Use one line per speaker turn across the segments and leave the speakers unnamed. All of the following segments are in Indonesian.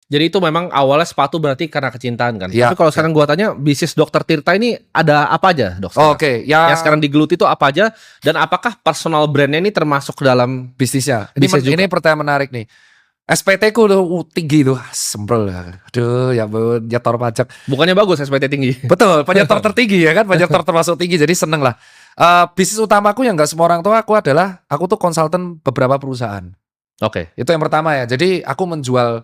Jadi itu memang awalnya sepatu berarti karena kecintaan kan.
Iya,
Tapi kalau
iya.
sekarang gua tanya bisnis Dokter Tirta ini ada apa aja, Dok? sekarang?
Oke,
Yang sekarang digeluti itu apa aja dan apakah personal brandnya ini termasuk ke dalam
bisnisnya.
bisnis juga?
Ini pertanyaan menarik nih. SPT ku tuh tinggi tuh, sembel. Aduh, ya ampun, nyetor pajak.
Bukannya bagus SPT tinggi.
Betul, penyetor tertinggi ya kan, penyetor termasuk tinggi, jadi seneng lah. Bisnis utamaku yang nggak semua orang tahu aku adalah aku tuh konsultan beberapa perusahaan.
Oke.
Itu yang pertama ya. Jadi aku menjual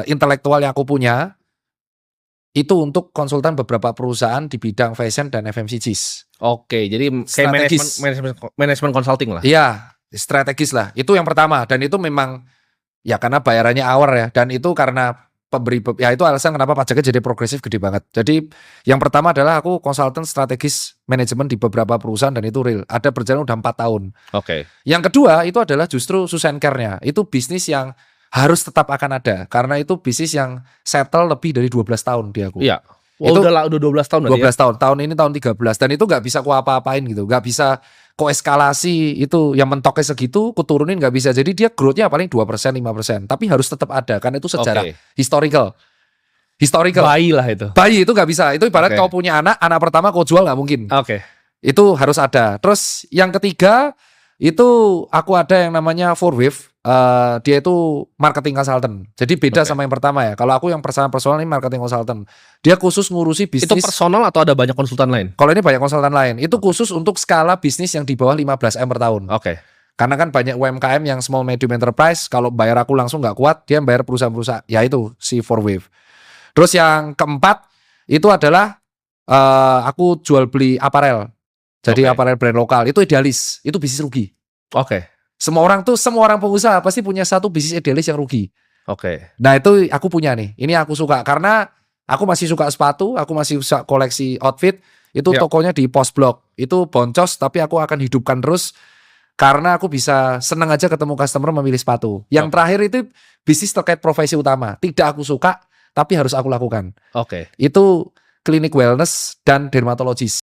intelektual yang aku punya itu untuk konsultan beberapa perusahaan di bidang fashion dan FMCGs.
Oke, jadi kayak
Strategis.
manajemen consulting lah.
Iya, strategis lah. Itu yang pertama dan itu memang ya karena bayarannya hour ya dan itu karena ya itu alasan kenapa pajaknya jadi progresif gede banget. Jadi yang pertama adalah aku konsultan strategis manajemen di beberapa perusahaan dan itu real. Ada berjalan udah 4 tahun.
Oke.
Yang kedua itu adalah justru Susan Care-nya. Itu bisnis yang harus tetap akan ada karena itu bisnis yang settle lebih dari 12 tahun di aku.
Iya.
Itu
udah 12 tahun berarti
12 tahun. Tahun ini tahun 13 dan itu nggak bisa ku apa-apain gitu. Nggak bisa ku eskalasi itu yang mentoknya segitu ku turunin nggak bisa. Jadi dia growth-nya paling 2% 5%. Tapi harus tetap ada karena itu sejarah
Oke.
historical.
Bayi lah itu.
Bayi itu nggak bisa. Itu ibarat
Oke.
kau punya anak pertama kau jual nggak mungkin.
Oke.
Itu harus ada. Terus yang ketiga itu aku ada yang namanya 4Wave. Dia itu marketing consultant. Jadi beda
Oke.
sama yang pertama ya. Kalau aku yang personal ini marketing consultant. Dia khusus ngurusi
Itu
bisnis.
personal atau ada banyak konsultan lain?
Kalau ini banyak konsultan lain. Itu khusus untuk skala bisnis yang di bawah 15M per tahun.
Oke.
Karena kan banyak UMKM yang small medium enterprise. Kalau bayar aku langsung nggak kuat, dia bayar perusahaan-perusahaan. Ya itu si 4Wave. Terus yang keempat itu adalah aku jual beli aparel. Jadi
Oke.
aparel brand lokal. Itu idealis. Itu bisnis rugi.
Oke.
Semua orang pengusaha pasti punya satu bisnis idealis yang rugi.
Oke.
Nah itu aku punya nih. Ini aku suka karena aku masih suka sepatu, aku masih suka koleksi outfit. Itu
Ya.
tokonya di Post Blok. Itu boncos tapi aku akan hidupkan terus karena aku bisa seneng aja ketemu customer memilih sepatu. Yang
Oke.
terakhir itu bisnis terkait profesi utama. Tidak aku suka tapi harus aku lakukan.
Oke.
Itu klinik wellness dan dermatologis.